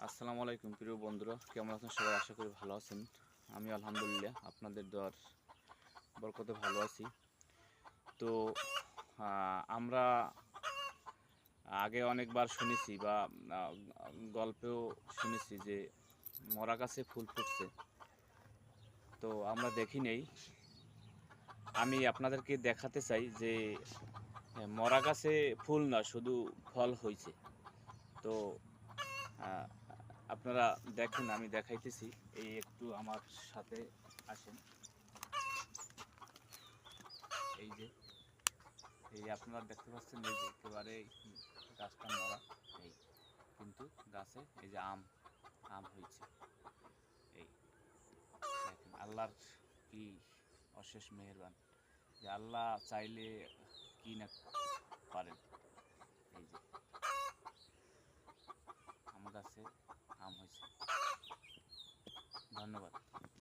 আসসালামু আলাইকুম প্রিয় বন্ধুরা, কেমন আছেন সবাই? আশা করি ভালো আছেন। আমি আলহামদুলিল্লাহ আপনাদের দোয়ার বরকতে ভালো আছি। তো আমরা আগে অনেকবার শুনেছি বা গল্পেও শুনেছি যে মরা গাছে ফুল ফুটছে। তো আমরা দেখি নেই। আমি আপনাদেরকে দেখাতে চাই যে মরা গাছে ফুল না, শুধু ফল হয়েছে। তো আহ, আপনারা দেখেন, আমি দেখাইতেছি। এই একটু আমার সাথে আসেন। এই যে আপনারা দেখতে পাচ্ছেন, এই যে একেবারে গাছটা মরা, এই কিন্তু গাছে এই যে আম আম হয়েছে। এই দেখেন, আল্লাহর কি অশেষ মেহেরবান, যে আল্লাহ চাইলে কি না পারেন। এই যে আম গাছে আম হয়েছে।